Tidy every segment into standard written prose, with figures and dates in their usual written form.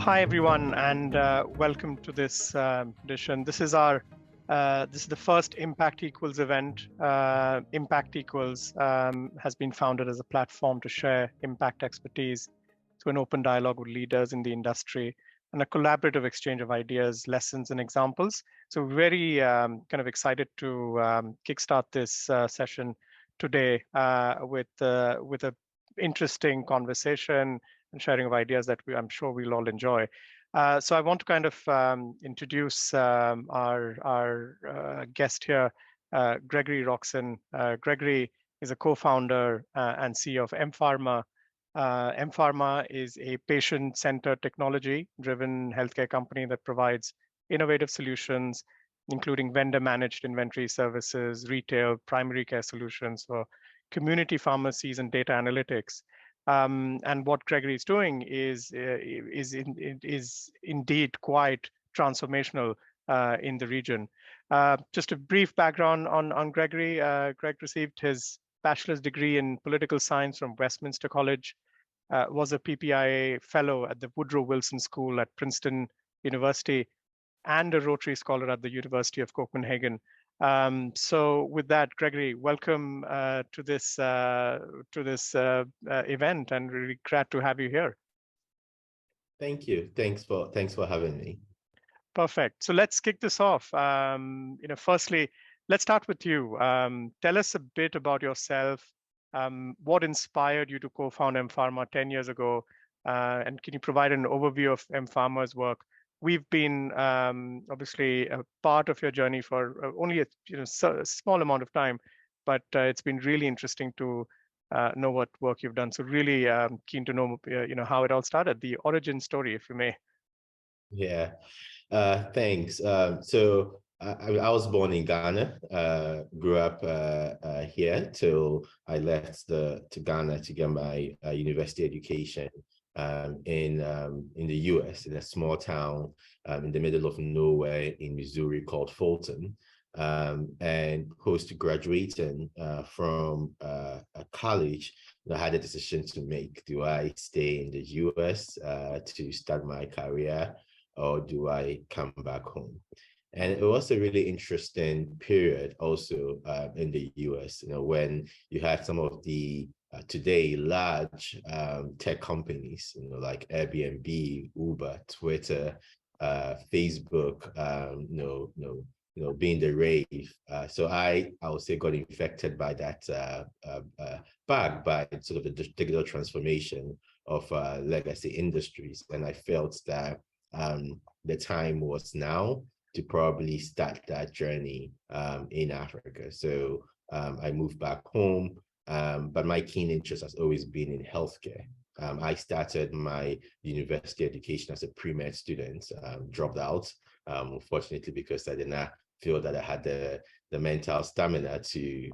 Hi everyone, and welcome to this edition. This is the first Impact Equals event. Impact Equals has been founded as a platform to share impact expertise through an open dialogue with leaders in the industry and a collaborative exchange of ideas, lessons, and examples. So very kind of excited to kickstart this session today with a interesting conversation and sharing of ideas that I'm sure we'll all enjoy. So I want to kind of introduce our guest here, Gregory Rockson. Gregory is a co-founder and CEO of M Pharma. M Pharma is a patient-centered technology-driven healthcare company that provides innovative solutions, including vendor-managed inventory services, retail, primary care solutions for community pharmacies and data analytics. And what Gregory is doing is indeed quite transformational in the region. Just a brief background on Gregory. Greg received his bachelor's degree in political science from Westminster College, was a PPIA fellow at the Woodrow Wilson School at Princeton University, and a Rotary Scholar at the University of Copenhagen. So with that, Gregory, welcome to this event, and really glad to have you here. Thank you. Thanks for having me. Perfect. So let's kick this off. Firstly, let's start with you. Tell us a bit about yourself. What inspired you to co-found M Pharma 10 years ago? And can you provide an overview of M Pharma's work? We've been obviously a part of your journey for only a small amount of time, but it's been really interesting to know what work you've done. So really keen to know how it all started, the origin story, if you may. Yeah, thanks. So I was born in Ghana, grew up here till I left to Ghana to get my university education. In the US, in a small town in the middle of nowhere in Missouri called Fulton. And post graduating from a college, I had a decision to make. Do I stay in the US to start my career, or do I come back home? And it was a really interesting period also in the US, when you had some of the today large tech companies, like Airbnb, Uber, Twitter, Facebook, being the rave. So I would say got infected by that bug, by sort of the digital transformation of legacy industries. And I felt that the time was now to probably start that journey in Africa. So I moved back home. But my keen interest has always been in healthcare. I started my university education as a pre-med student, dropped out, unfortunately, because I did not feel that I had the mental stamina to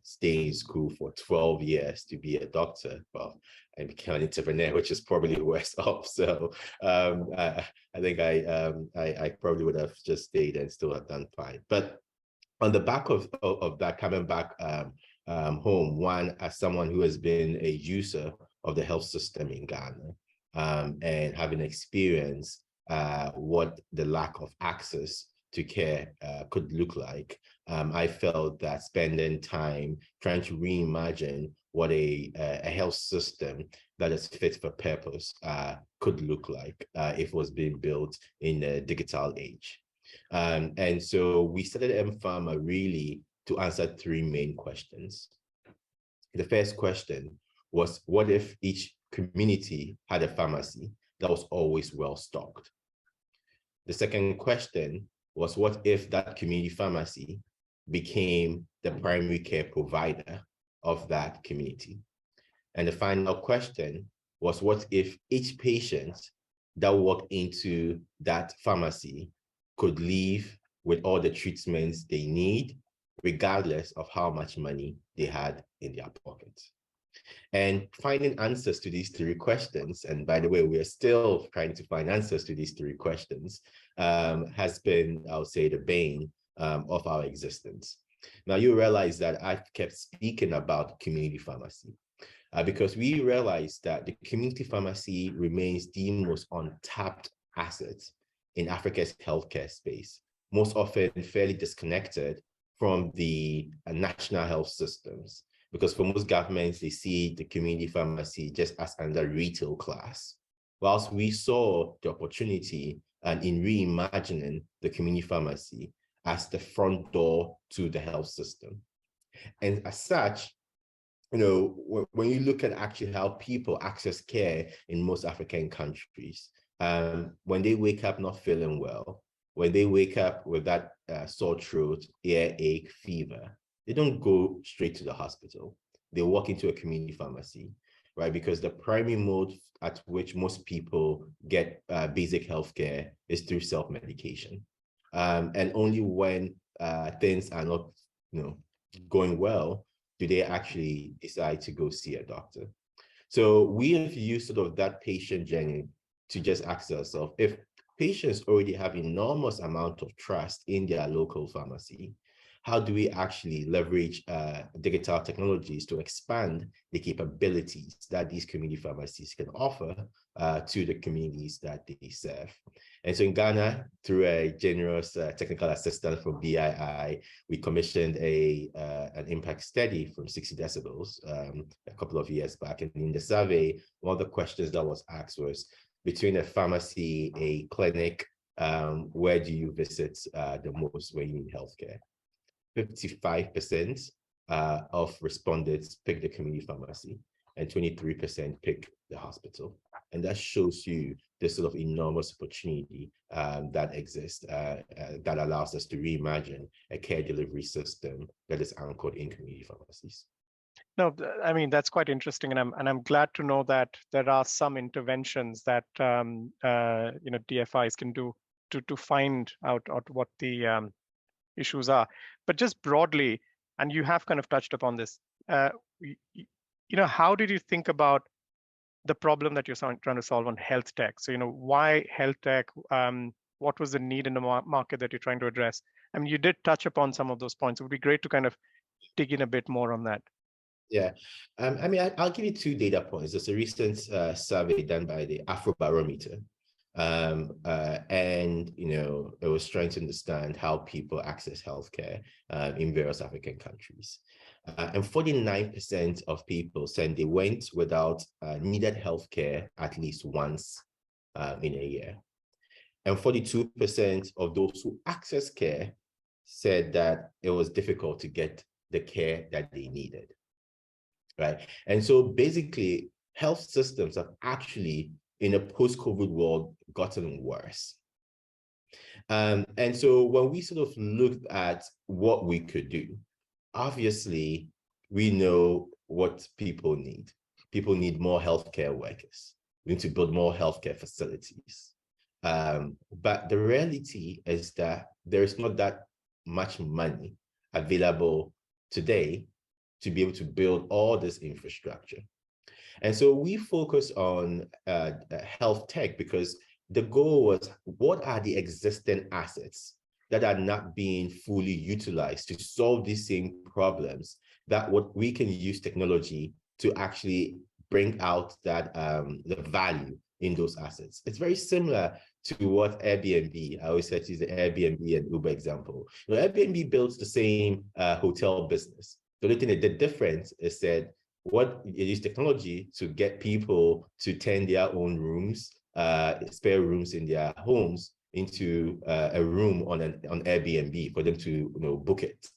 stay in school for 12 years to be a doctor. Well, I became an entrepreneur, which is probably worse off. So I think I probably would have just stayed and still have done fine. But on the back of that, coming back home, one, as someone who has been a user of the health system in Ghana, and having experienced what the lack of access to care could look like, I felt that spending time trying to reimagine what a health system that is fit for purpose could look like if it was being built in a digital age. And so we started M Pharma really to answer three main questions. The first question was, what if each community had a pharmacy that was always well stocked? The second question was, what if that community pharmacy became the primary care provider of that community? And the final question was, what if each patient that walked into that pharmacy could leave with all the treatments they need, regardless of how much money they had in their pockets? And finding answers to these three questions, and by the way, we are still trying to find answers to these three questions, has been, I would say, the bane of our existence. Now, you realize that I've kept speaking about community pharmacy. because we realized that the community pharmacy remains the most untapped asset in Africa's healthcare space, most often fairly disconnected from the national health systems. Because for most governments, they see the community pharmacy just as another retail class. Whilst we saw the opportunity in reimagining the community pharmacy as the front door to the health system. And as such, when you look at actually how people access care in most African countries, when they wake up not feeling well, when they wake up with that sore throat, earache, fever, they don't go straight to the hospital. They walk into a community pharmacy, right? Because the primary mode at which most people get basic healthcare is through self-medication. And only when things are not, going well, do they actually decide to go see a doctor. So we have used sort of that patient journey to just ask ourselves, if patients already have enormous amount of trust in their local pharmacy, how do we actually leverage digital technologies to expand the capabilities that these community pharmacies can offer to the communities that they serve? And so in Ghana, through a generous technical assistance from BII, we commissioned an impact study from 60 decibels a couple of years back. And in the survey, one of the questions that was asked was, between a pharmacy, a clinic, where do you visit the most when you need healthcare? 55% of respondents picked the community pharmacy and 23% picked the hospital. And that shows you this sort of enormous opportunity that exists that allows us to reimagine a care delivery system that is anchored in community pharmacies. No, I mean, that's quite interesting. And I'm glad to know that there are some interventions that, DFIs can do to find out what the issues are. But just broadly, and you have kind of touched upon this, how did you think about the problem that you're trying to solve on health tech? So, why health tech? What was the need in the market that you're trying to address? I mean, you did touch upon some of those points. It would be great to kind of dig in a bit more on that. Yeah, I mean, I'll give you 2 data points. There's a recent survey done by the Afrobarometer. And it was trying to understand how people access healthcare in various African countries. And 49% of people said they went without needed healthcare at least once in a year. And 42% of those who access care said that it was difficult to get the care that they needed, right? And so basically, health systems have actually, in a post-COVID world, gotten worse. And so when we sort of looked at what we could do, obviously, we know what people need. People need more healthcare workers. We need to build more healthcare facilities. But the reality is that there is not that much money available today to be able to build all this infrastructure. And so we focus on health tech because the goal was, what are the existing assets that are not being fully utilized to solve these same problems, that what we can use technology to actually bring out that the value in those assets. It's very similar to what Airbnb, I always say, to use the Airbnb and Uber example. Airbnb builds the same hotel business. The only thing that the difference is that what it is technology to get people to turn their own rooms, spare rooms in their homes, into a room on Airbnb for them to book it,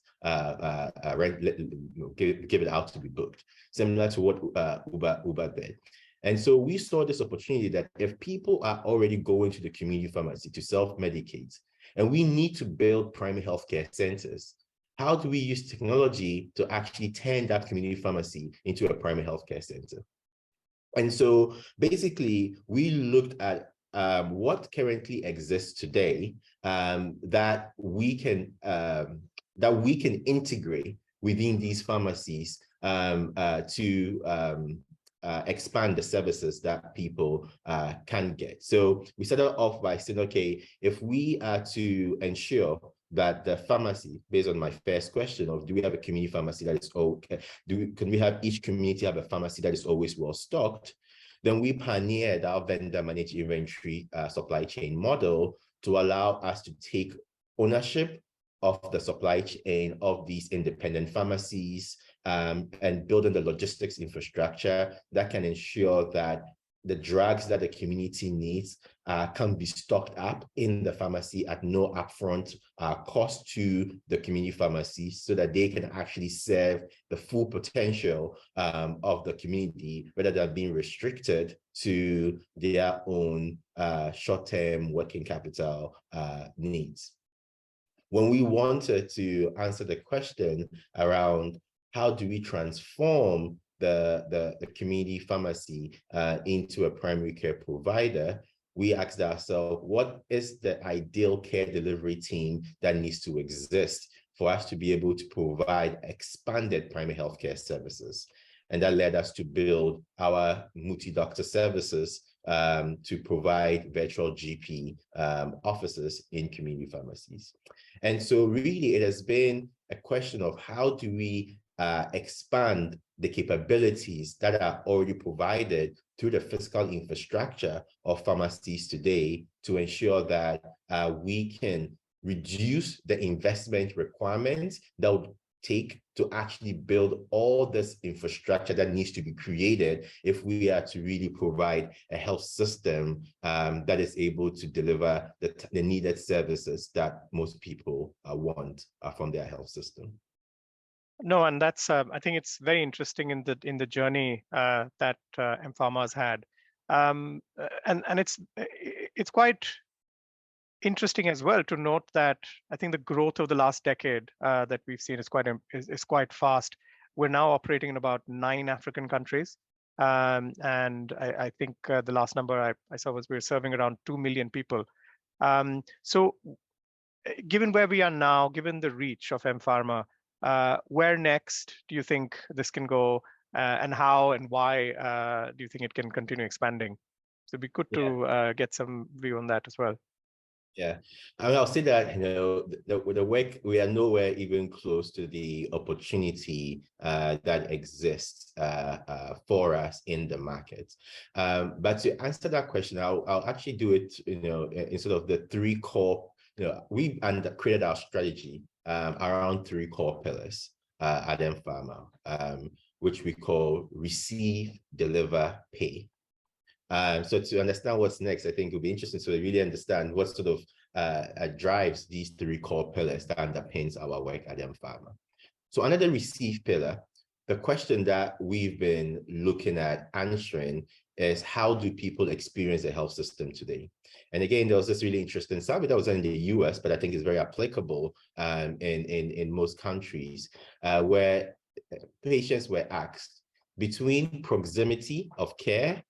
give it out to be booked, similar to what Uber did. And so we saw this opportunity that if people are already going to the community pharmacy to self-medicate, and we need to build primary healthcare centers, how do we use technology to actually turn that community pharmacy into a primary healthcare center? And so basically, we looked at what currently exists today that we can integrate within these pharmacies to expand the services that people can get. So we started off by saying, okay, if we are to ensure that the pharmacy, based on my first question of do we have a community pharmacy that is okay, can we have each community have a pharmacy that is always well stocked? Then we pioneered our vendor managed inventory supply chain model to allow us to take ownership of the supply chain of these independent pharmacies, and building the logistics infrastructure that can ensure that the drugs that the community needs can be stocked up in the pharmacy at no upfront cost to the community pharmacies, so that they can actually serve the full potential of the community rather than being restricted to their own short-term working capital needs. When we wanted to answer the question around how do we transform the community pharmacy into a primary care provider, we asked ourselves, what is the ideal care delivery team that needs to exist for us to be able to provide expanded primary healthcare services? And that led us to build our multi-doctor services to provide virtual GP offices in community pharmacies. And so really it has been a question of how do we expand the capabilities that are already provided through the physical infrastructure of pharmacies today to ensure that we can reduce the investment requirements that would take to actually build all this infrastructure that needs to be created if we are to really provide a health system that is able to deliver the needed services that most people want from their health system. No, and that's I think it's very interesting in the journey that M Pharma has had, and it's quite interesting as well to note that I think the growth of the last decade that we've seen is quite fast. We're now operating in about 9 African countries, and I think the last number I saw was we're serving around 2 million people. So, given where we are now, given the reach of M Pharma, where next do you think this can go, and how and why do you think it can continue expanding? So it'd be good to get some view on that as well. Yeah, I mean, I'll say that, the work, we are nowhere even close to the opportunity that exists for us in the market. But to answer that question, I'll actually do it, in sort of the 3 core, we created our strategy around 3 core pillars at M Pharma, which we call receive, deliver, pay. So to understand what's next, I think it will be interesting to really understand what sort of drives these 3 core pillars that underpins our work at M Pharma. So under the receive pillar, the question that we've been looking at answering is, how do people experience the health system today? And again, there was this really interesting survey that was in the US, but I think it's very applicable in most countries, where patients were asked, between proximity of care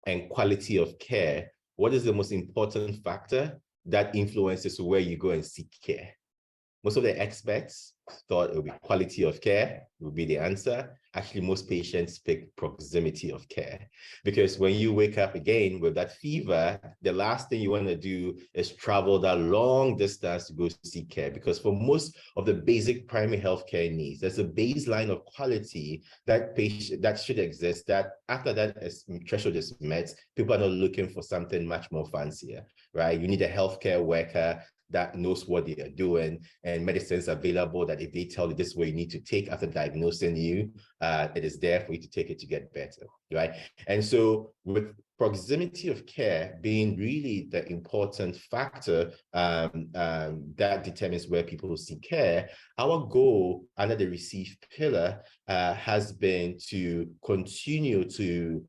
and quality of care, what is the most important factor that influences where you go and seek care? Most of the experts thought it would be quality of care would be the answer. Actually, most patients pick proximity of care, because when you wake up again with that fever, the last thing you want to do is travel that long distance to go seek care, because for most of the basic primary healthcare needs, there's a baseline of quality that should exist, that after that threshold is met, people are not looking for something much more fancier, right? You need a healthcare worker that knows what they are doing, and medicines available that if they tell you this is what you need to take after diagnosing you, it is there for you to take it to get better, right? And so with proximity of care being really the important factor that determines where people seek care, our goal under the receive pillar has been to continue to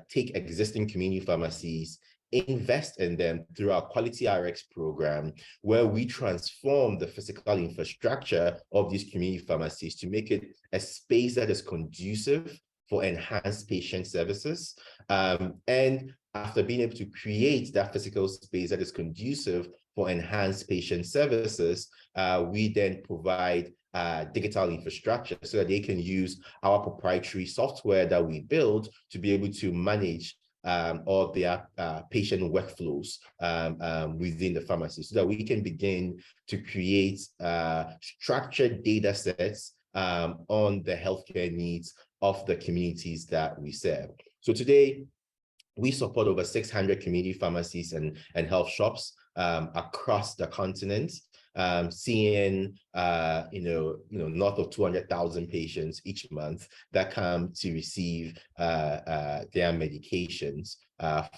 take existing community pharmacies, invest in them through our Quality RX program, where we transform the physical infrastructure of these community pharmacies to make it a space that is conducive for enhanced patient services. And after being able to create that physical space that is conducive for enhanced patient services, we then provide digital infrastructure so that they can use our proprietary software that we build to be able to manage or their patient workflows within the pharmacy, so that we can begin to create structured data sets on the healthcare needs of the communities that we serve. So today, we support over 600 community pharmacies and health shops across the continent, seeing north of 200,000 patients each month that come to receive their medications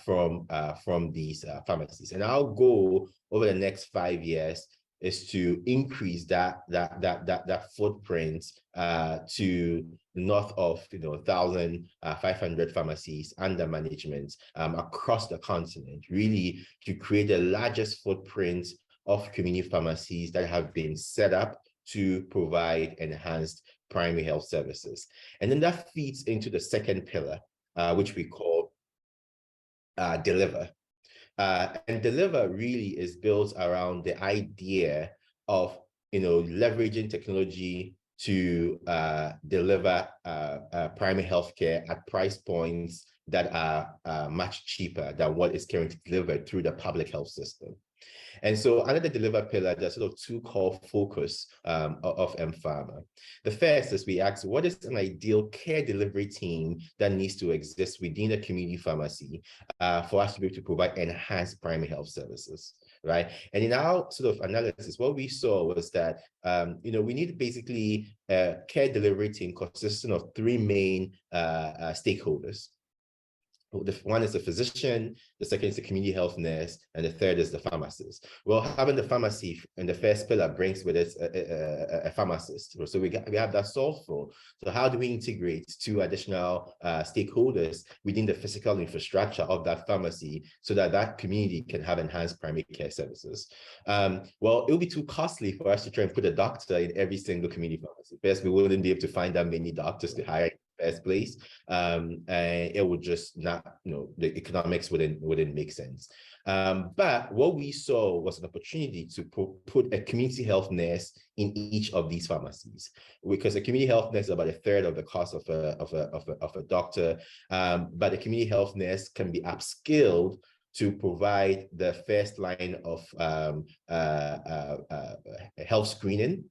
from these pharmacies. And our goal over the next 5 years is to increase that footprint to north of 1,500 pharmacies under management across the continent, really to create the largest footprint of community pharmacies that have been set up to provide enhanced primary health services. And then that feeds into the second pillar, which we call deliver. And deliver really is built around the idea of leveraging technology to deliver primary healthcare at price points that are much cheaper than what is currently delivered through the public health system. And so under the deliver pillar, there's sort of two core focus of M Pharma. The first is we ask, what is an ideal care delivery team that needs to exist within a community pharmacy for us to be able to provide enhanced primary health services, right? And in our sort of analysis, what we saw was that, we need basically a care delivery team consisting of three main stakeholders. The one is the physician, the second is the community health nurse, and the third is the pharmacist. Well, having the pharmacy in the first pillar brings with it a pharmacist. So we have that solved for. So how do we integrate two additional stakeholders within the physical infrastructure of that pharmacy so that that community can have enhanced primary care services? Well, it will be too costly for us to try and put a doctor in every single community pharmacy. First, we wouldn't be able to find that many doctors to hire first place, and it would just not, the economics wouldn't make sense. But what we saw was an opportunity to put a community health nurse in each of these pharmacies, because a community health nurse is about a third of the cost of a doctor, but a community health nurse can be upskilled to provide the first line of health screening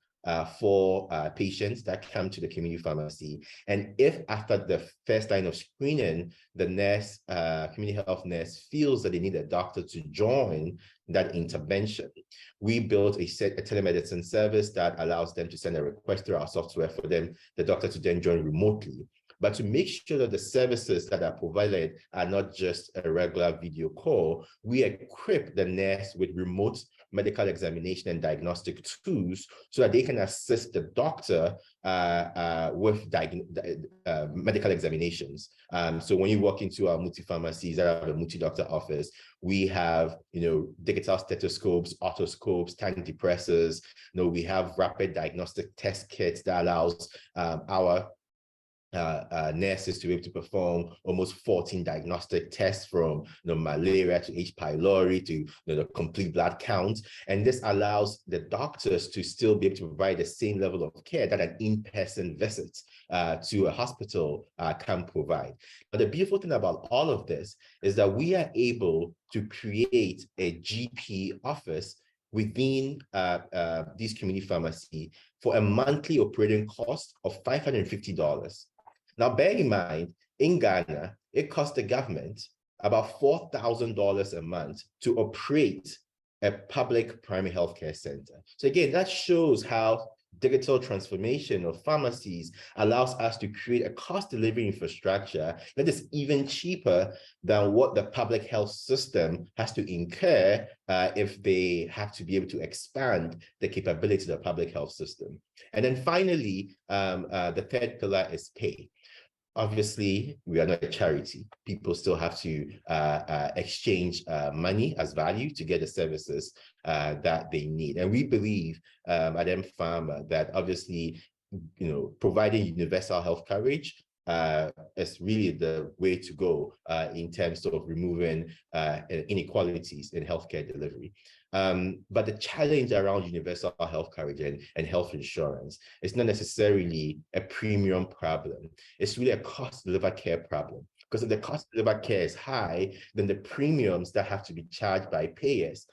for patients that come to the community pharmacy. And if after the first line of screening, the nurse, community health nurse feels that they need a doctor to join that intervention, we built a telemedicine service that allows them to send a request through our software for them, the doctor to then join remotely. But to make sure that the services that are provided are not just a regular video call, we equip the nurse with remote medical examination and diagnostic tools so that they can assist the doctor with medical examinations. So when you walk into our multi-pharmacies that have a multi-doctor office, we have, digital stethoscopes, otoscopes, tank depressors. We have rapid diagnostic test kits that allows our nurses to be able to perform almost 14 diagnostic tests, from malaria to H. pylori to the complete blood count. And this allows the doctors to still be able to provide the same level of care that an in-person visit to a hospital can provide. But the beautiful thing about all of this is that we are able to create a GP office within these community pharmacy for a monthly operating cost of $550. Now, bear in mind, in Ghana, it costs the government about $4,000 a month to operate a public primary healthcare center. So again, that shows how digital transformation of pharmacies allows us to create a cost delivery infrastructure that is even cheaper than what the public health system has to incur if they have to be able to expand the capability of the public health system. And then finally, the third pillar is pay. Obviously, we are not a charity. People still have to exchange money as value to get the services that they need. And we believe at M Pharma that obviously, providing universal health coverage is really the way to go in terms of removing inequalities in healthcare delivery. But the challenge around universal health coverage and health insurance is not necessarily a premium problem. It's really a cost to deliver care problem. Because if the cost to deliver care is high, then the premiums that have to be charged by payers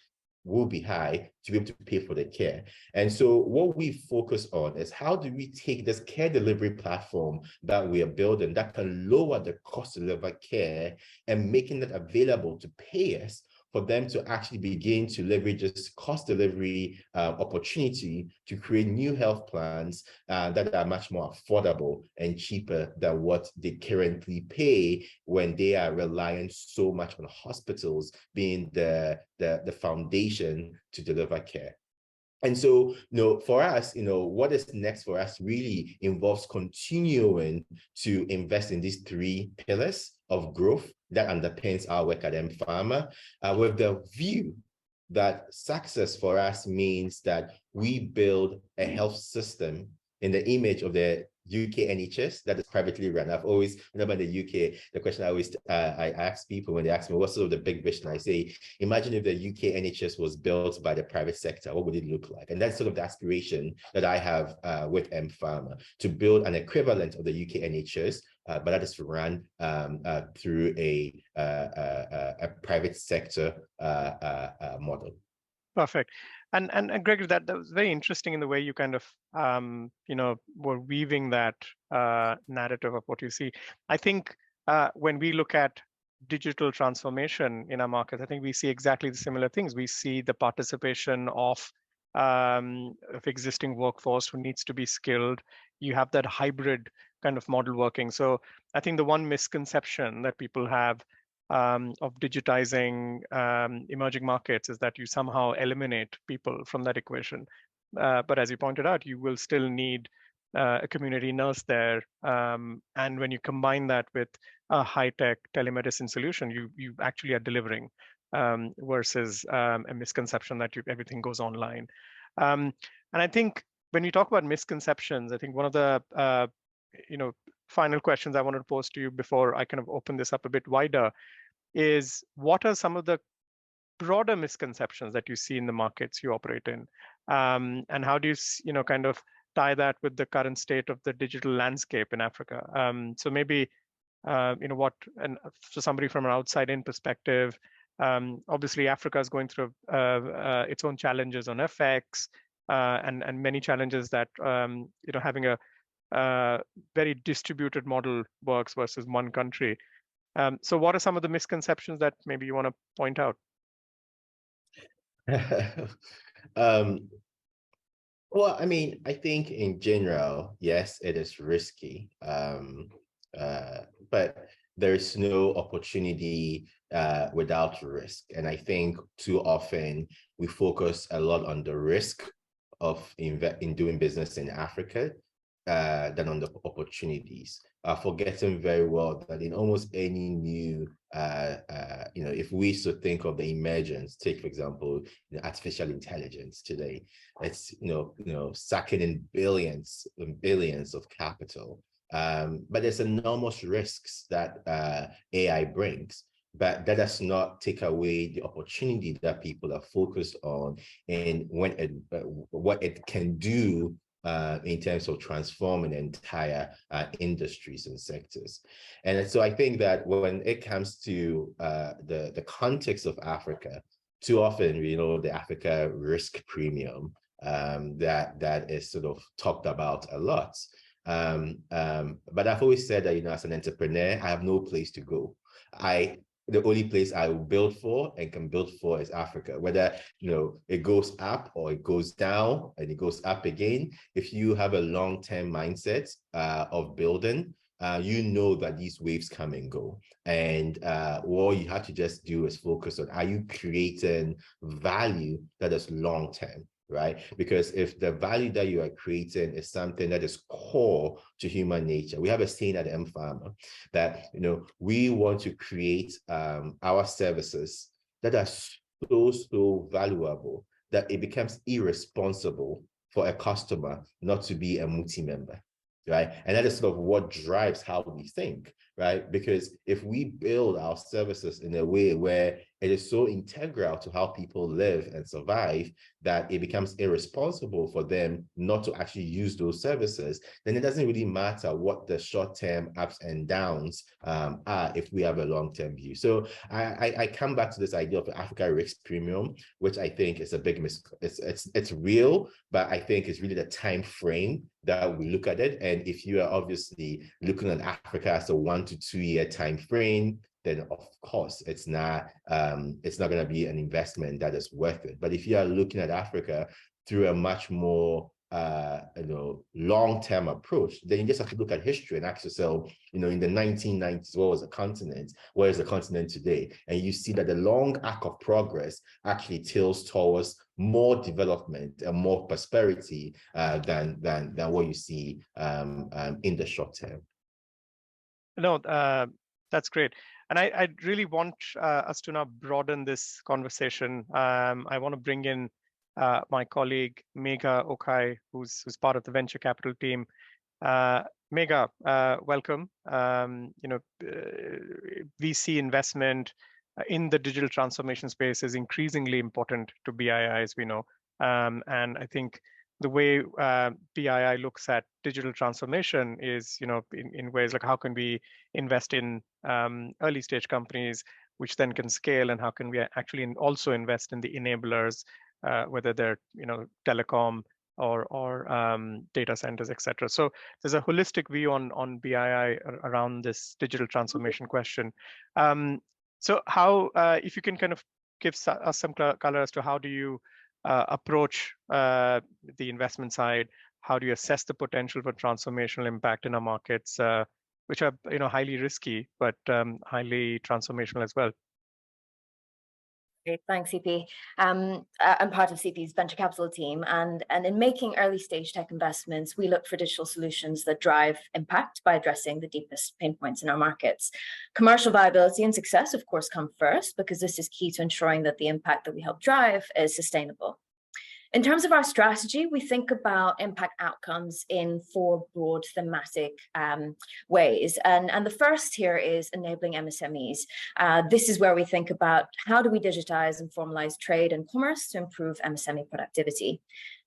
will be high to be able to pay for the care. And so what we focus on is how do we take this care delivery platform that we are building that can lower the cost to deliver care and making it available to payers for them to actually begin to leverage this cost delivery opportunity to create new health plans that are much more affordable and cheaper than what they currently pay when they are reliant so much on hospitals being the foundation to deliver care. And so, for us, what is next for us really involves continuing to invest in these three pillars of growth that underpins our work at M Pharma, with the view that success for us means that we build a health system in the image of the UK NHS that is privately run. I've always, whenever in the UK, the question I ask people when they ask me, what's sort of the big vision? I say, imagine if the UK NHS was built by the private sector, what would it look like? And that's sort of the aspiration that I have with M Pharma, to build an equivalent of the UK NHS, but that is run through a private sector model. Perfect. And Gregory, that was very interesting in the way you kind of were weaving that narrative of what you see. I think when we look at digital transformation in our markets, I think we see exactly the similar things. We see the participation of existing workforce who needs to be skilled. You have that hybrid kind of model working. So I think the one misconception that people have of digitizing emerging markets is that you somehow eliminate people from that equation. But as you pointed out, you will still need a community nurse there. And when you combine that with a high-tech telemedicine solution, you actually are delivering versus a misconception that everything goes online. And I think when you talk about misconceptions, I think one of the final questions I wanted to pose to you before I kind of open this up a bit wider is, what are some of the broader misconceptions that you see in the markets you operate in, and how do you kind of tie that with the current state of the digital landscape in Africa? So maybe what, and for somebody from an outside-in perspective, obviously Africa is going through its own challenges on FX and many challenges that having a very distributed model works versus one country. So what are some of the misconceptions that maybe you want to point out? Well, I mean, I think in general, yes, it is risky, but there's no opportunity without risk. And I think too often we focus a lot on the risk of in doing business in Africa than on the opportunities, forgetting very well that in almost any new, if we should think of the emergence, take for example, artificial intelligence today, it's sucking in billions and billions of capital, but there's enormous risks that AI brings. But that does not take away the opportunity that people are focused on and what it can do in terms of transforming entire industries and sectors. And so I think that when it comes to the context of Africa, too often, the Africa risk premium that is sort of talked about a lot. But I've always said that, as an entrepreneur, I have no place to go. The only place I will build for and can build for is Africa, whether, it goes up or it goes down and it goes up again. If you have a long-term mindset of building, you know that these waves come and go. And what you have to just do is focus on, are you creating value that is long-term? Right? Because if the value that you are creating is something that is core to human nature, we have a saying at M Pharma that, we want to create our services that are so valuable that it becomes irresponsible for a customer not to be a multi-member. Right? And that is sort of what drives how we think, right? Because if we build our services in a way where it is so integral to how people live and survive that it becomes irresponsible for them not to actually use those services, then it doesn't really matter what the short-term ups and downs are if we have a long-term view. So I come back to this idea of the Africa risk premium, which I think is a big it's real, but I think it's really the time frame that we look at it. And if you are obviously looking at Africa as a 1 to 2 year time frame, then of course it's not going to be an investment that is worth it. But if you are looking at Africa through a much more long-term approach, then you just have to look at history and ask yourself, in the 1990s, what was the continent? Where is the continent today? And you see that the long arc of progress actually tilts towards more development and more prosperity than what you see in the short term. No, that's great. And I really want us to now broaden this conversation. I want to bring in my colleague, Megha Okai, who's part of the venture capital team. Megha, welcome. VC investment in the digital transformation space is increasingly important to BII, as we know. And I think the way BII looks at digital transformation is, in ways like how can we invest in early stage companies, which then can scale, and how can we actually also invest in the enablers, whether they're telecom or data centers, etc. So there's a holistic view on BII around this digital transformation question. So how, if you can kind of give us some color as to how do you approach the investment side, how do you assess the potential for transformational impact in our markets, which are highly risky but highly transformational as well? Great, thanks, CP. I'm part of CP's venture capital team, and in making early stage tech investments, we look for digital solutions that drive impact by addressing the deepest pain points in our markets. Commercial viability and success, of course, come first, because this is key to ensuring that the impact that we help drive is sustainable. In terms of our strategy, we think about impact outcomes in 4 broad thematic ways. And the first here is enabling MSMEs. This is where we think about how do we digitize and formalize trade and commerce to improve MSME productivity.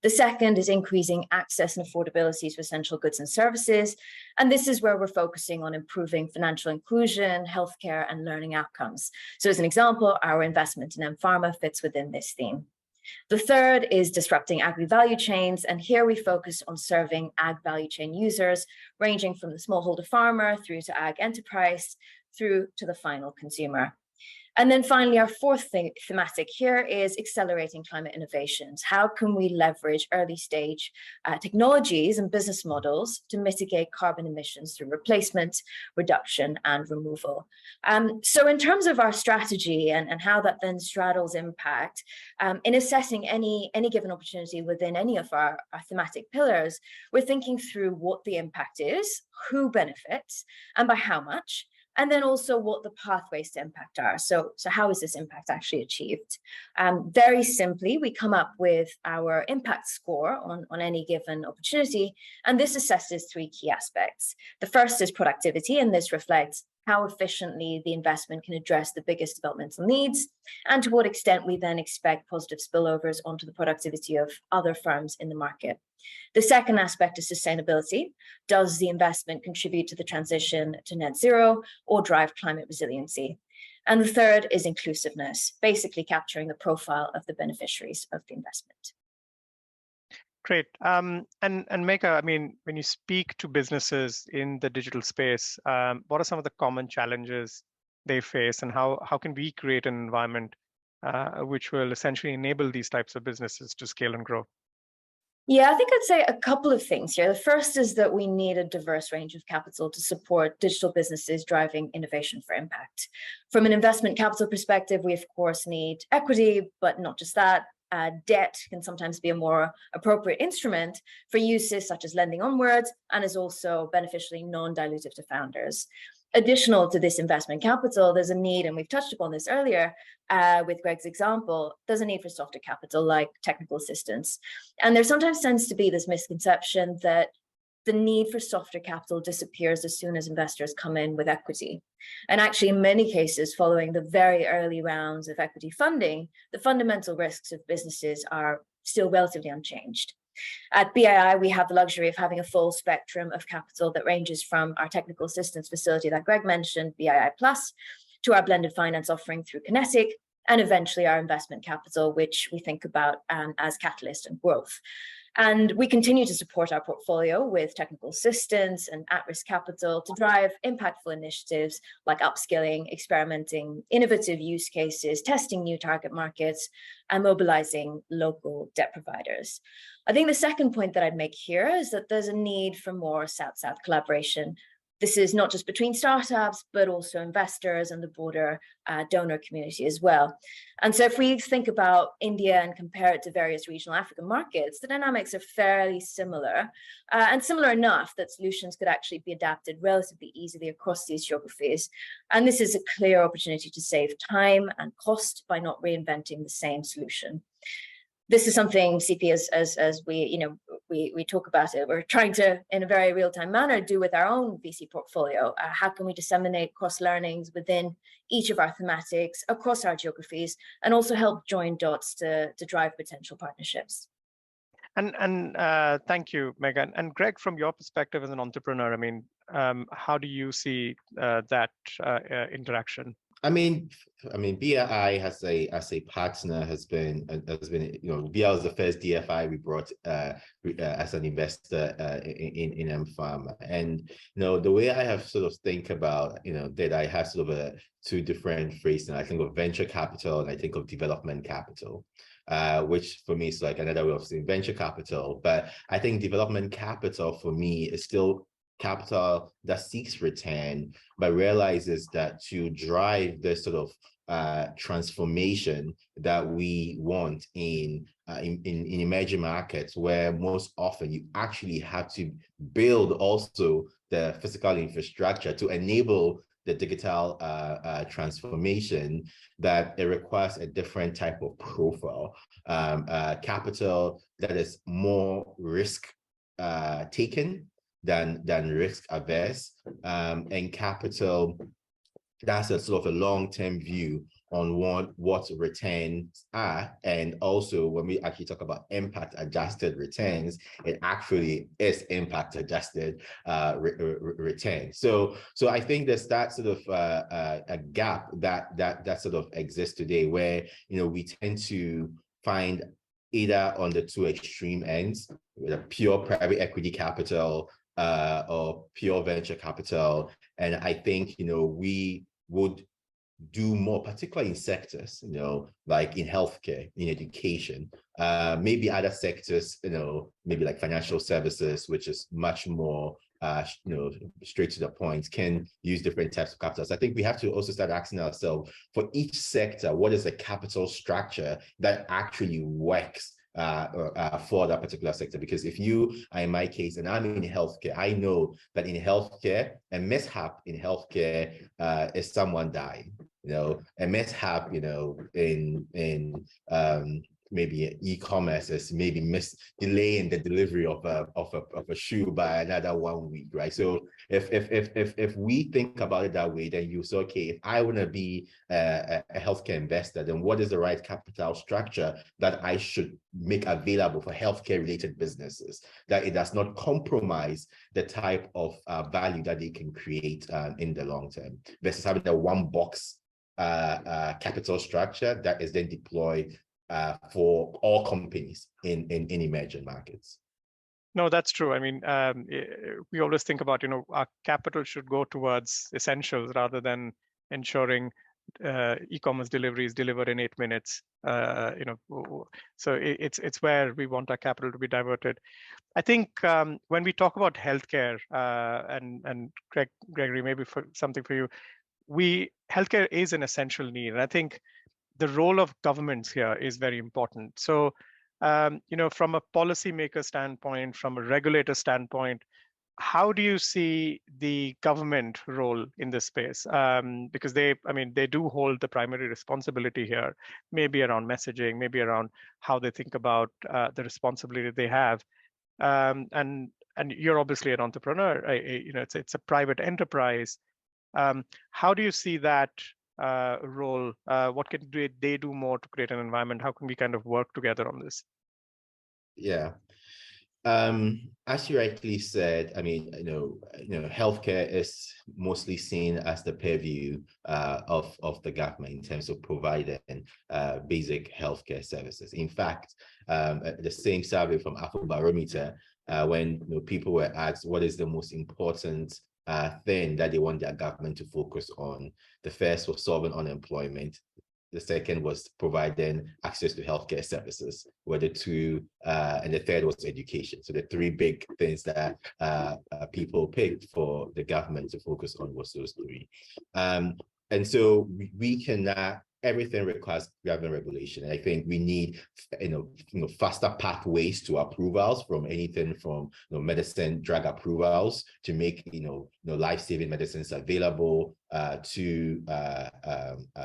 The second is increasing access and affordability to essential goods and services. And this is where we're focusing on improving financial inclusion, healthcare, and learning outcomes. So as an example, our investment in M Pharma fits within this theme. The third is disrupting agri value chains, and here we focus on serving ag value chain users, ranging from the smallholder farmer through to ag enterprise, through to the final consumer. And then finally, our fourth thematic here is accelerating climate innovations. How can we leverage early stage technologies and business models to mitigate carbon emissions through replacement, reduction, and removal? So in terms of our strategy and how that then straddles impact, in assessing any given opportunity within any of our thematic pillars, we're thinking through what the impact is, who benefits, and by how much, and then also what the pathways to impact are. So how is this impact actually achieved? Very simply, we come up with our impact score on any given opportunity, and this assesses 3 key aspects. The first is productivity, and this reflects how efficiently the investment can address the biggest developmental needs, and to what extent we then expect positive spillovers onto the productivity of other firms in the market. The second aspect is sustainability. Does the investment contribute to the transition to net zero or drive climate resiliency? And the third is inclusiveness, basically capturing the profile of the beneficiaries of the investment. Great. And Megha, I mean, when you speak to businesses in the digital space, what are some of the common challenges they face, and how can we create an environment which will essentially enable these types of businesses to scale and grow? Yeah, I think I'd say a couple of things here. The first is that we need a diverse range of capital to support digital businesses driving innovation for impact. From an investment capital perspective, we of course need equity, but not just that. Debt can sometimes be a more appropriate instrument for uses such as lending onwards, and is also beneficially non-dilutive to founders. Additional to this investment capital, there's a need, and we've touched upon this earlier with Greg's example, there's a need for softer capital like technical assistance. And there sometimes tends to be this misconception that the need for softer capital disappears as soon as investors come in with equity. And actually, in many cases, following the very early rounds of equity funding, the fundamental risks of businesses are still relatively unchanged. At BII, we have the luxury of having a full spectrum of capital that ranges from our technical assistance facility that Greg mentioned, BII Plus, to our blended finance offering through Kinetic, and eventually our investment capital, which we think about as catalyst and growth. And we continue to support our portfolio with technical assistance and at-risk capital to drive impactful initiatives like upskilling, experimenting innovative use cases, testing new target markets, and mobilizing local debt providers. I think the second point that I'd make here is that there's a need for more South-South collaboration. This is not just between startups, but also investors and the broader donor community as well. And so if we think about India and compare it to various regional African markets, the dynamics are fairly similar and similar enough that solutions could actually be adapted relatively easily across these geographies. And this is a clear opportunity to save time and cost by not reinventing the same solution. This is something CP, as we talk about it, we're trying to, in a very real-time manner, do with our own VC portfolio. How can we disseminate cross-learnings within each of our thematics across our geographies, and also help join dots to drive potential partnerships? And thank you, Megan. And Greg, from your perspective as an entrepreneur, I mean, how do you see that interaction? I mean, BII as a partner has been, BII was the first DFI we brought as an investor in M Pharma. And the way I have sort of think about that, I have sort of two different phrases. I think of venture capital and I think of development capital, which for me is like another way of saying venture capital. But I think development capital for me is still capital that seeks return, but realizes that to drive this sort of transformation that we want in emerging markets, where most often you actually have to build also the physical infrastructure to enable the digital transformation, that it requires a different type of profile, capital that is more risk taken than risk averse, and capital that's a sort of a long-term view on what returns are. And also when we actually talk about impact adjusted returns, it actually is impact adjusted return. So I think there's that sort of a gap that sort of exists today, where we tend to find either on the two extreme ends, with a pure private equity capital or pure venture capital. And I think we would do more, particularly in sectors like in healthcare, in education, maybe other sectors, maybe like financial services, which is much more straight to the point, can use different types of capital. So I think we have to also start asking ourselves, for each sector, what is the capital structure that actually works for that particular sector? Because if you are in my case and I'm in healthcare, I know that in healthcare, a mishap in healthcare is someone dying. A mishap, in maybe e-commerce is maybe delaying the delivery of a shoe by another 1 week, right? So if we think about it that way, then you say, okay, if I want to be a healthcare investor, then what is the right capital structure that I should make available for healthcare related businesses, that it does not compromise the type of value that they can create in the long term, versus having the one box capital structure that is then deployed for all companies in emerging markets. No, that's true. I mean, we always think about, our capital should go towards essentials rather than ensuring e-commerce deliveries delivered in 8 minutes. So it's where we want our capital to be diverted. I think when we talk about healthcare, and Gregory, maybe something for you, healthcare is an essential need, and I think the role of governments here is very important. So, from a policymaker standpoint, from a regulator standpoint, how do you see the government role in this space? Because they do hold the primary responsibility here, maybe around messaging, maybe around how they think about the responsibility they have. And and you're obviously an entrepreneur, it's a private enterprise. How do you see that role? What can they do more to create an environment? How can we kind of work together on this? Yeah. As you rightly said, I mean, healthcare is mostly seen as the purview of the government in terms of providing basic healthcare services. In fact, the same survey from Afrobarometer, when people were asked what is the most important thing that they want their government to focus on, the first was solving unemployment. The second was providing access to healthcare services, were the two, and the third was education. So the three big things that people picked for the government to focus on was those three. And so we cannot, everything requires government regulation. I think we need, faster pathways to approvals, from anything from medicine, drug approvals, to make life-saving medicines available to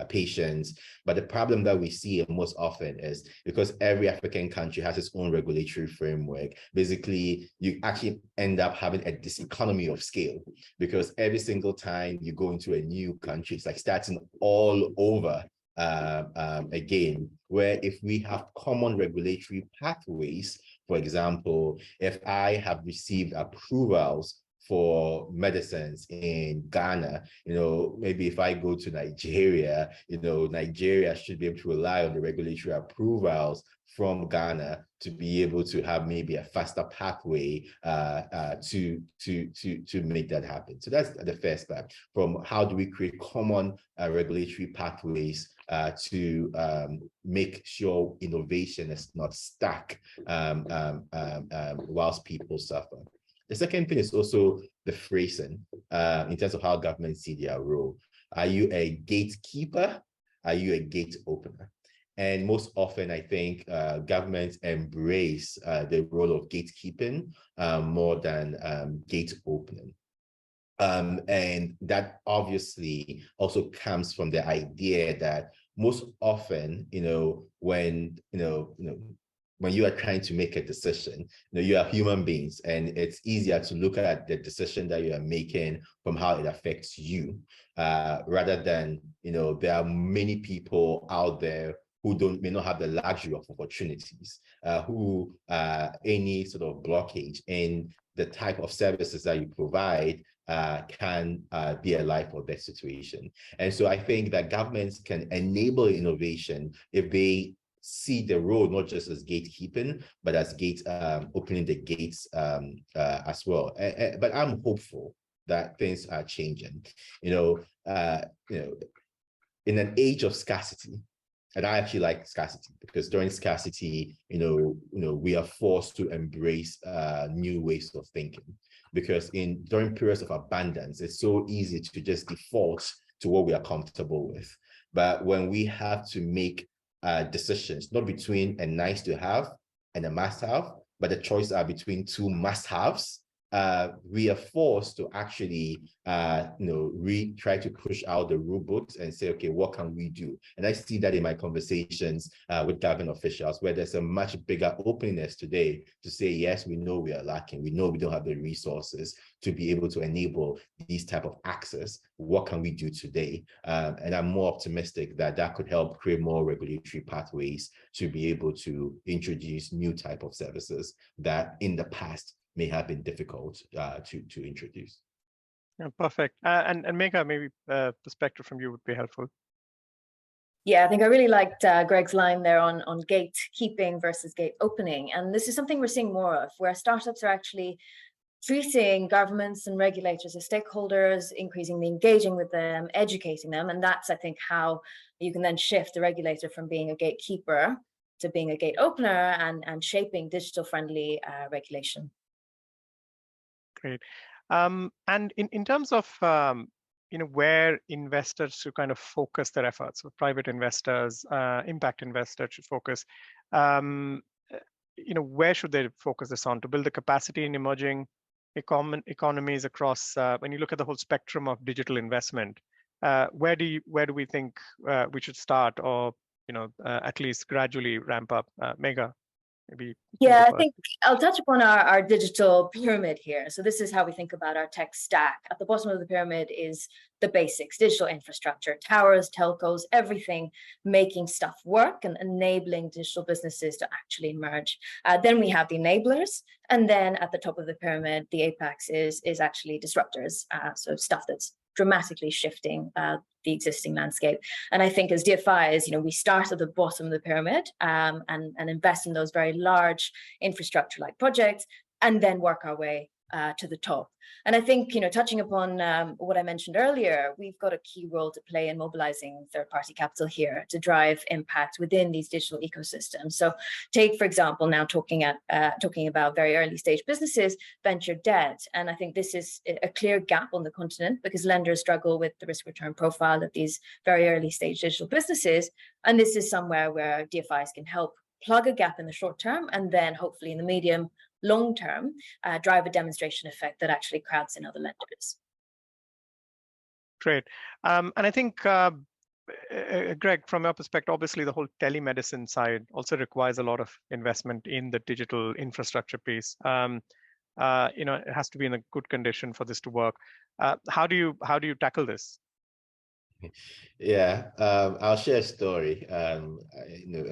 patients. But the problem that we see most often is because every African country has its own regulatory framework, basically you actually end up having a diseconomy of scale, because every single time you go into a new country, it's like starting all over again, where if we have common regulatory pathways, for example, if I have received approvals for medicines in Ghana, maybe if I go to Nigeria, Nigeria should be able to rely on the regulatory approvals from Ghana to be able to have maybe a faster pathway to make that happen. So that's the first step. From how do we create common regulatory pathways to make sure innovation is not stuck whilst people suffer. The second thing is also the phrasing in terms of how governments see their role. Are you a gatekeeper? Are you a gate opener? And most often, I think governments embrace the role of gatekeeping more than gate opening. And that obviously also comes from the idea that most often, when you are trying to make a decision, you are human beings, and it's easier to look at the decision that you are making from how it affects you, rather than, there are many people out there who may not have the luxury of opportunities, who any sort of blockage in the type of services that you provide can be a life or death situation. And so I think that governments can enable innovation if they see the role not just as gatekeeping, but as opening the gates as well. But I'm hopeful that things are changing. In an age of scarcity, and I actually like scarcity, because during scarcity, we are forced to embrace new ways of thinking. Because during periods of abundance, it's so easy to just default to what we are comfortable with. But when we have to make decisions, not between a nice to have and a must have, but the choices are between two must haves, we are forced to actually, try to push out the rule books and say, okay, what can we do? And I see that in my conversations with government officials, where there's a much bigger openness today to say, yes, we know we are lacking. We know we don't have the resources to be able to enable these type of access. What can we do today? And I'm more optimistic that that could help create more regulatory pathways to be able to introduce new type of services that in the past may have been difficult to introduce. Yeah, perfect. And Megha, maybe perspective from you would be helpful. Yeah, I think I really liked Greg's line there on gatekeeping versus gate opening. And this is something we're seeing more of, where startups are actually treating governments and regulators as stakeholders, increasingly engaging with them, educating them. And that's, I think, how you can then shift the regulator from being a gatekeeper to being a gate opener and shaping digital-friendly regulation. Great. And in terms of where investors should kind of focus their efforts, so private investors, impact investors should focus, where should they focus this on to build the capacity in emerging economies across, when you look at the whole spectrum of digital investment, where do we think we should start, or at least gradually ramp up? Megha? maybe. Yeah, I think I'll touch upon our digital pyramid here. So this is how we think about our tech stack. At the bottom of the pyramid is the basics, digital infrastructure, towers, telcos, everything making stuff work and enabling digital businesses to actually emerge. Then we have the enablers. And then at the top of the pyramid, the apex is actually disruptors. So stuff that's dramatically shifting the existing landscape. And I think as DFIs, we start at the bottom of the pyramid and invest in those very large infrastructure-like projects, and then work our way to the top. And I think, touching upon what I mentioned earlier, we've got a key role to play in mobilizing third-party capital here to drive impact within these digital ecosystems. So take, for example, now talking about very early stage businesses, venture debt. And I think this is a clear gap on the continent because lenders struggle with the risk return profile of these very early stage digital businesses. And this is somewhere where DFIs can help plug a gap in the short term, and then hopefully in the medium, long term, drive a demonstration effect that actually crowds in other lenders. Great. And I think, Greg, from your perspective, obviously the whole telemedicine side also requires a lot of investment in the digital infrastructure piece. It has to be in a good condition for this to work. How do you tackle this? Yeah, I'll share a story, and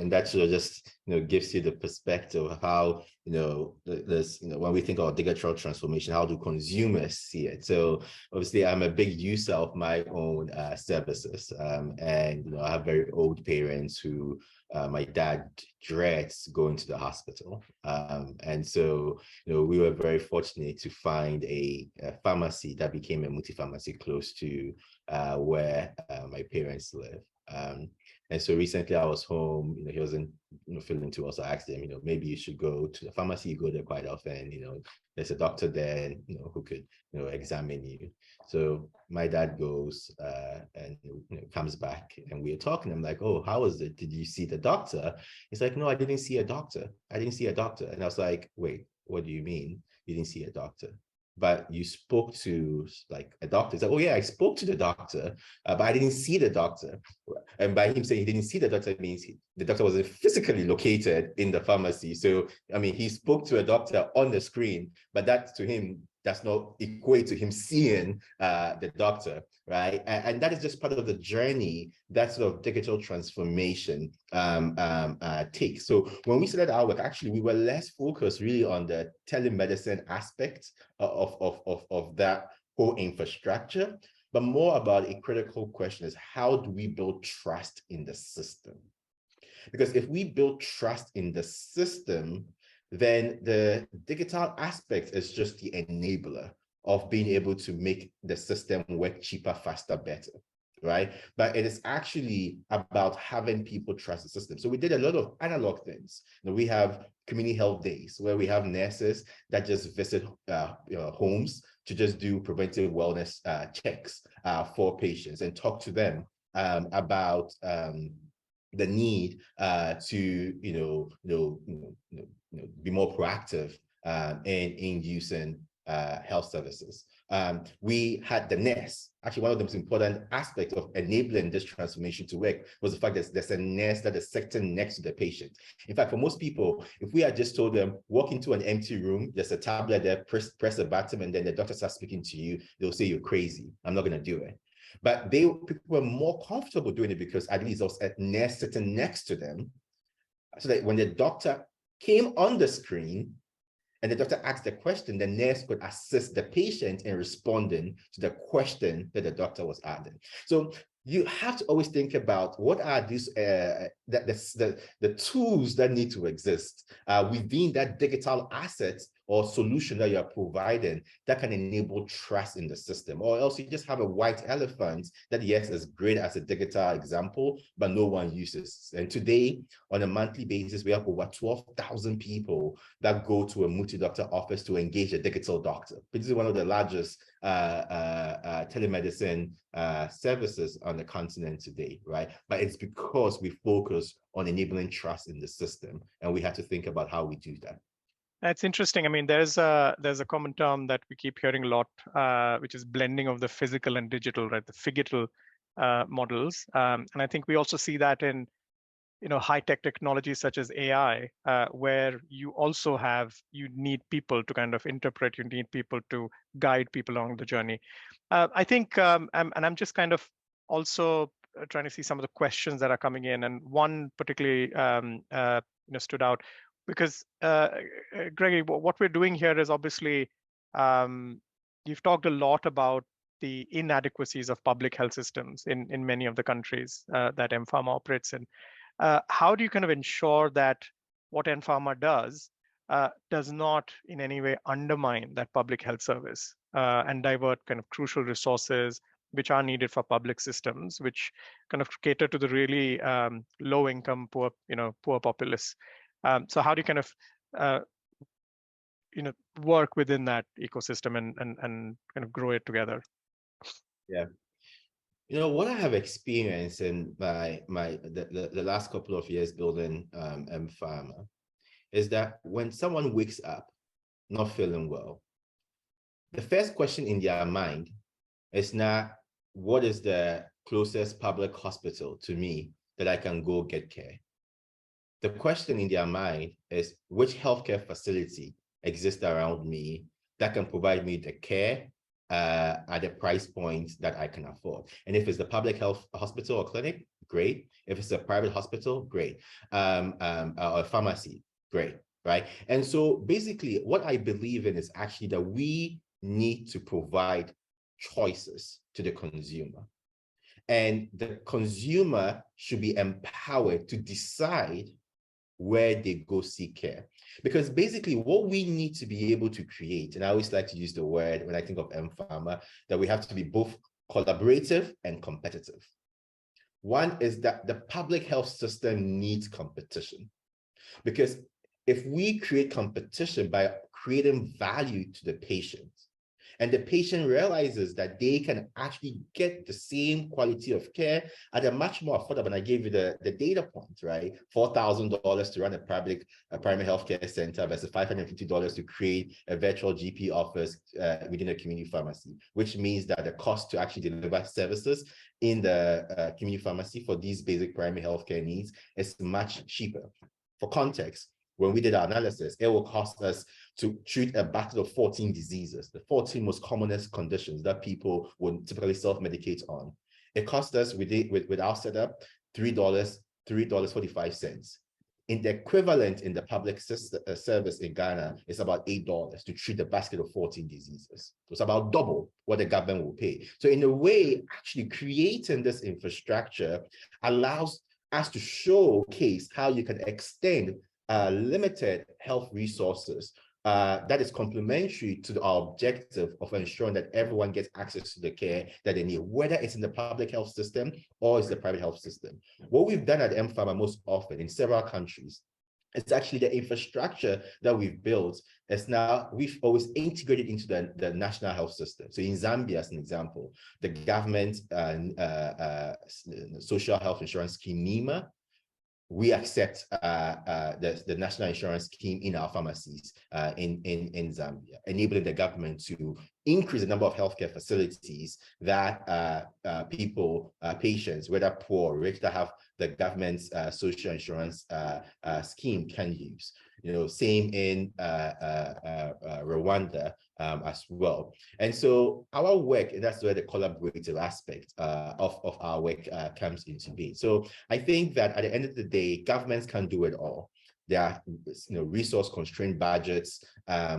that sort of just gives you the perspective of how when we think about digital transformation, how do consumers see it? So obviously, I'm a big user of my own services, and I have very old parents who my dad dreads going to the hospital, and so we were very fortunate to find a pharmacy that became a multi-pharmacy close to where my parents live. And so recently I was home, he wasn't feeling too well. So I asked him, maybe you should go to the pharmacy. You go there quite often, there's a doctor there, who could, examine you. So my dad goes and comes back and we're talking. I'm like, oh, how was it? Did you see the doctor? He's like, no, I didn't see a doctor. I didn't see a doctor. And I was like, wait, what do you mean you didn't see a doctor? But you spoke to like a doctor. He's like, oh yeah, I spoke to the doctor, but I didn't see the doctor. And by him saying he didn't see the doctor, it means the doctor wasn't physically located in the pharmacy. So, I mean, he spoke to a doctor on the screen, but that to him does not equate to him seeing the doctor, right? And that is just part of the journey that sort of digital transformation takes. So when we started our work, actually, we were less focused really on the telemedicine aspect of that whole infrastructure, but more about a critical question is how do we build trust in the system? Because if we build trust in the system, then the digital aspect is just the enabler of being able to make the system work cheaper, faster, better, right? But it is actually about having people trust the system. So we did a lot of analog things. We have community health days where we have nurses that just visit homes to just do preventive wellness checks for patients and talk to them about the need to be more proactive in using health services. We had the nurse. Actually, one of the most important aspects of enabling this transformation to work was the fact that there's a nurse that is sitting next to the patient. In fact, for most people, if we had just told them, walk into an empty room, there's a tablet there, press a button, and then the doctor starts speaking to you, they'll say you're crazy. I'm not going to do it. But people were more comfortable doing it because at least there was a nurse sitting next to them, so that when the doctor came on the screen and the doctor asked the question, the nurse could assist the patient in responding to the question that the doctor was asking. So you have to always think about what are these the tools that need to exist within that digital asset or solution that you're providing that can enable trust in the system, or else you just have a white elephant that, yes, is great as a digital example, but no one uses. And today, on a monthly basis, we have over 12,000 people that go to a multi-doctor office to engage a digital doctor. This is one of the largest telemedicine services on the continent today, right? But it's because we focus on enabling trust in the system, and we have to think about how we do that. That's interesting. I mean, there's a common term that we keep hearing a lot, which is blending of the physical and digital, right? The phygital models, and I think we also see that in high-tech technologies such as AI, where you need people to kind of interpret, you need people to guide people along the journey. I think, and I'm just kind of also trying to see some of the questions that are coming in, and one particularly stood out because Gregory, what we're doing here is obviously you've talked a lot about the inadequacies of public health systems in many of the countries that M Pharma operates in. How do you kind of ensure that what M Pharma does not in any way undermine that public health service and divert kind of crucial resources which are needed for public systems, which kind of cater to the really low income, poor populace. So how do you kind of work within that ecosystem and kind of grow it together? Yeah. What I have experienced in the last couple of years building M Pharma is that when someone wakes up not feeling well, the first question in their mind is not, what is the closest public hospital to me that I can go get care? The question in their mind is, which healthcare facility exists around me that can provide me the care at a price point that I can afford? And if it's the public health hospital or clinic, great. If it's a private hospital, great. Or a pharmacy, great, right? And so basically what I believe in is actually that we need to provide choices to the consumer. And the consumer should be empowered to decide where they go seek care. Because basically what we need to be able to create, and I always like to use the word when I think of M Pharma, that we have to be both collaborative and competitive. One is that the public health system needs competition. Because if we create competition by creating value to the patient, and the patient realizes that they can actually get the same quality of care at a much more affordable, and I gave you the data point, right? $4,000 to run a primary healthcare center versus $550 to create a virtual GP office within a community pharmacy, which means that the cost to actually deliver services in the community pharmacy for these basic primary healthcare needs is much cheaper. For context, when we did our analysis, it will cost us to treat a basket of 14 diseases, the 14 most commonest conditions that people would typically self-medicate on. It cost us, with our setup, $3.45. In the equivalent in the public service in Ghana, it's about $8 to treat a basket of 14 diseases. So it's about double what the government will pay. So in a way, actually creating this infrastructure allows us to showcase how you can extend limited health resources that is complementary to our objective of ensuring that everyone gets access to the care that they need, whether it's in the public health system or it's the private health system. What we've done at M Pharma most often in several countries, it's actually the infrastructure that we've built is now, we've always integrated into the national health system. So in Zambia, as an example, the government social health insurance scheme, NEMA, we accept the national insurance scheme in our pharmacies in Zambia, enabling the government to increase the number of healthcare facilities that patients, whether poor or rich, that have the government's social insurance scheme can use. Same in Rwanda as well. And so our work, and that's where the collaborative aspect of our work comes into being. So I think that at the end of the day, governments can't do it all. There are resource constrained budgets.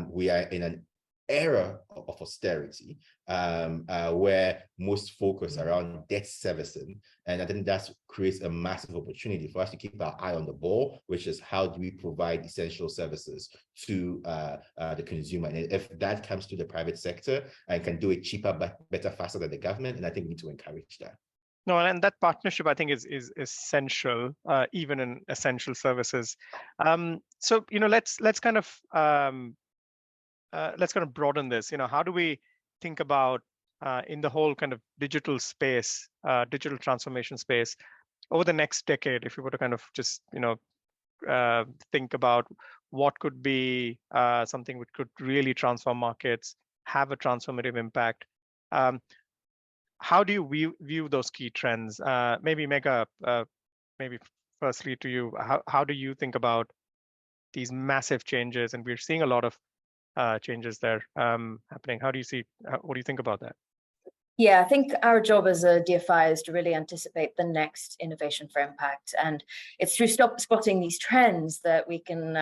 We are in an era of austerity where most focus around debt servicing, and I think that creates a massive opportunity for us to keep our eye on the ball, which is how do we provide essential services to the consumer. And if that comes to the private sector and can do it cheaper, better, faster than the government, and I think we need to encourage that. No, and that partnership, I think, is essential, even in essential services. So let's kind of broaden this. How do we think about in the whole kind of digital space, digital transformation space, over the next decade, if you were to kind of just think about what could be something which could really transform markets, have a transformative impact. How do you view those key trends? Maybe make maybe firstly to you. How do you think about these massive changes? And we're seeing a lot of changes there happening. How do you see? What do you think about that? Yeah, I think our job as a DFI is to really anticipate the next innovation for impact, and it's through spotting these trends that we can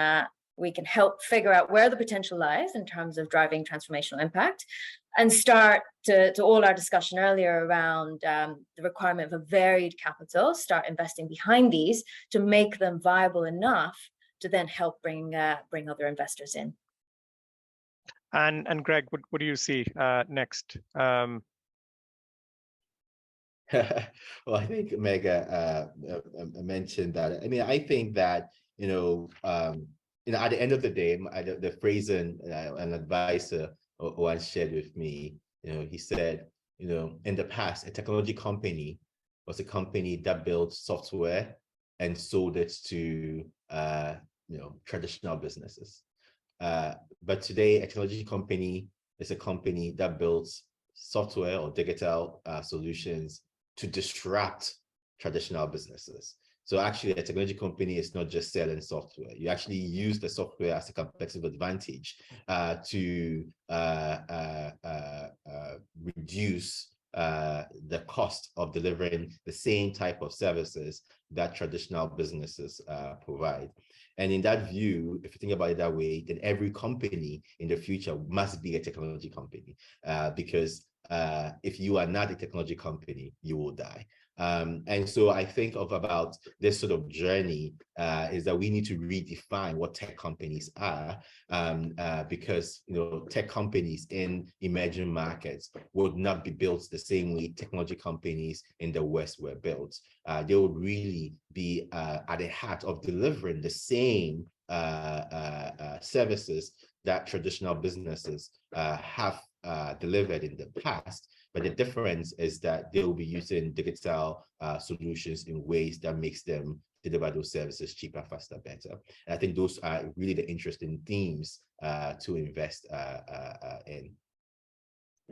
help figure out where the potential lies in terms of driving transformational impact, and start to all our discussion earlier around the requirement of a varied capital, start investing behind these to make them viable enough to then help bring other investors in. And Greg, what do you see next? Well, I think Mega mentioned that. I mean, I think that at the end of the day, the phrase an advisor once shared with me. He said, in the past, a technology company was a company that built software and sold it to traditional businesses. But today, a technology company is a company that builds software or digital solutions to disrupt traditional businesses. So actually, a technology company is not just selling software. You actually use the software as a competitive advantage to reduce the cost of delivering the same type of services that traditional businesses provide. And in that view, if you think about it that way, then every company in the future must be a technology company because if you are not a technology company, you will die. And so I think about this sort of journey is that we need to redefine what tech companies are because tech companies in emerging markets would not be built the same way technology companies in the West were built. They would really be at the heart of delivering the same services that traditional businesses have delivered in the past, but the difference is that they will be using digital solutions in ways that makes them deliver those services cheaper, faster, better. And I think those are really the interesting themes to invest in.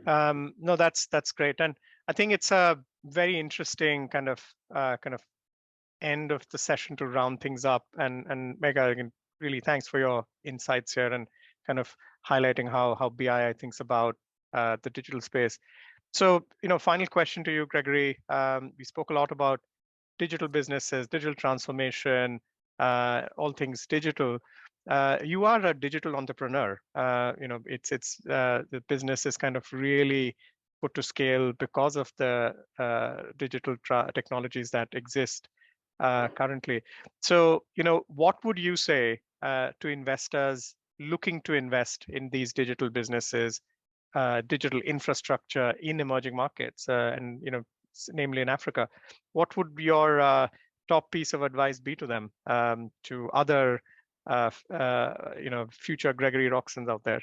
No, that's great, and I think it's a very interesting kind of end of the session to round things up. And Mega, again, really thanks for your insights here and kind of highlighting how BII thinks about the digital space. So, final question to you, Gregory. We spoke a lot about digital businesses, digital transformation, all things digital. You are a digital entrepreneur. It's the business is kind of really put to scale because of the digital technologies that exist currently. So, what would you say to investors looking to invest in these digital businesses, digital infrastructure in emerging markets, and namely in Africa? What would your top piece of advice be to them, to other future Gregory Rocksons out there?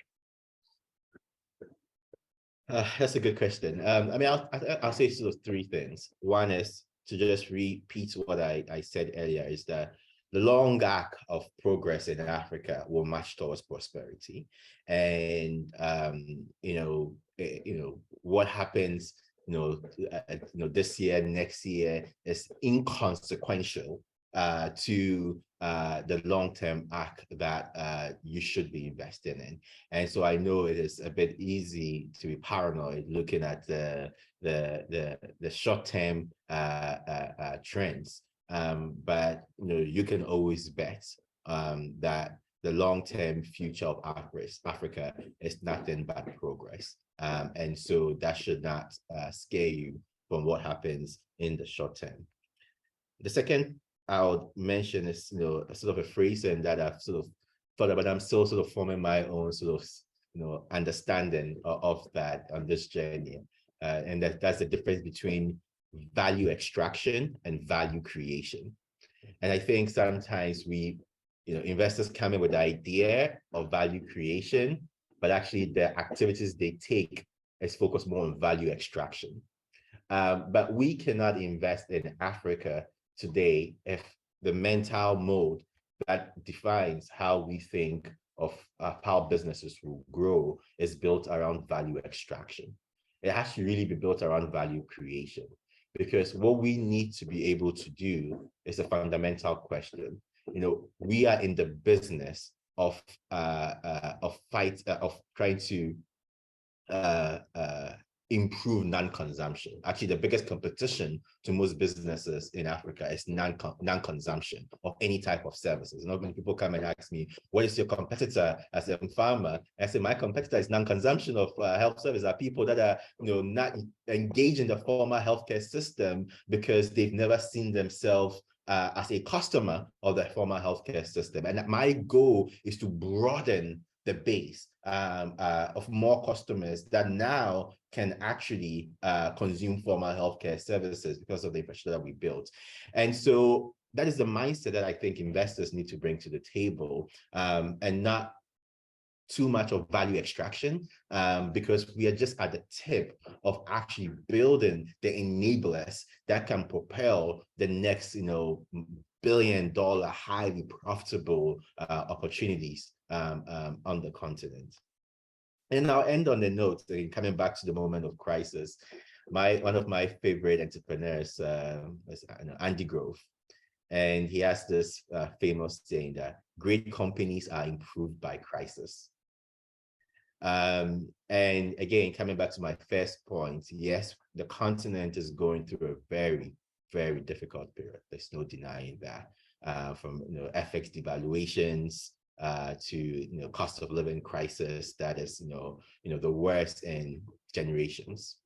That's a good question. I mean, I'll say sort of three things. One is to just repeat what I said earlier, is that the long arc of progress in Africa will march towards prosperity. And what happens this year, next year is inconsequential to the long-term arc that you should be investing in. And so I know it is a bit easy to be paranoid looking at the short-term trends, but you can always bet that the long-term future of Africa is nothing but progress. And so that should not scare you from what happens in the short term. The second I would mention is, sort of a phrase and that I've sort of thought about. I'm still sort of forming my own sort of, understanding of that on this journey. And that's the difference between value extraction and value creation. And I think sometimes investors come in with the idea of value creation, but actually the activities they take is focused more on value extraction. But we cannot invest in Africa today if the mental mode that defines how we think of how businesses will grow is built around value extraction. It has to really be built around value creation. because what we need to be able to do is a fundamental question. We are in the business of trying to improve non-consumption. Actually, the biggest competition to most businesses in Africa is non-consumption of any type of services. When people come and ask me, what is your competitor as a farmer? I say, my competitor is non-consumption of health services. Are people that are not engaged in the formal healthcare system because they've never seen themselves as a customer of the formal healthcare system. And my goal is to broaden the base of more customers that now can actually consume formal healthcare services because of the infrastructure that we built. And so that is the mindset that I think investors need to bring to the table, and not too much of value extraction, because we are just at the tip of actually building the enablers that can propel the next, billion-dollar, highly profitable opportunities on the continent. And I'll end on the note, coming back to the moment of crisis. One of my favorite entrepreneurs is Andy Grove. And he has this famous saying that great companies are improved by crisis. And again, coming back to my first point, yes, the continent is going through a very, very difficult period. There's no denying that. From FX devaluations to cost of living crisis that is the worst in generations.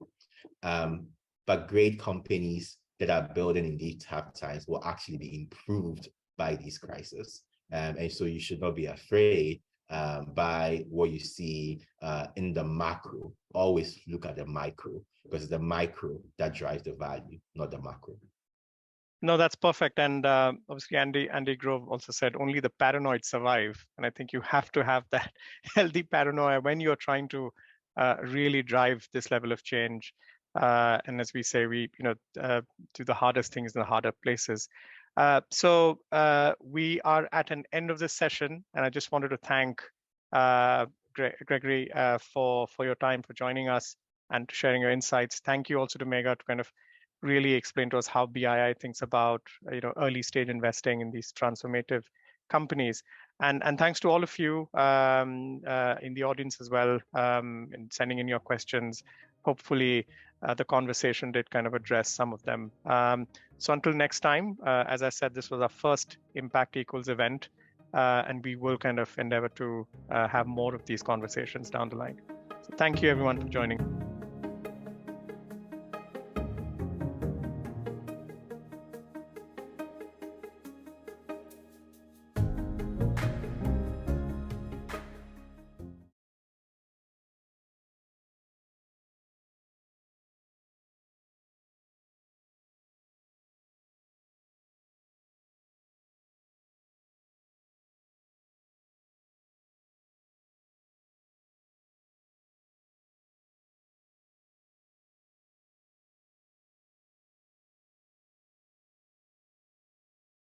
But great companies that are building in these tough times will actually be improved by these crises. And so you should not be afraid by what you see in the macro. Always look at the micro, because it's the micro that drives the value, not the macro. No, that's perfect. And obviously, Andy Grove also said only the paranoid survive. And I think you have to have that healthy paranoia when you're trying to really drive this level of change. And as we say, we do the hardest things in the harder places. So we are at an end of this session, and I just wanted to thank Gregory for your time, for joining us and sharing your insights. Thank you also to Megha to kind of really explain to us how BII thinks about early stage investing in these transformative companies. And thanks to all of you in the audience as well, in sending in your questions. Hopefully the conversation did kind of address some of them. So until next time, as I said, this was our first Impact Equals event, and we will kind of endeavor to have more of these conversations down the line. So thank you everyone for joining.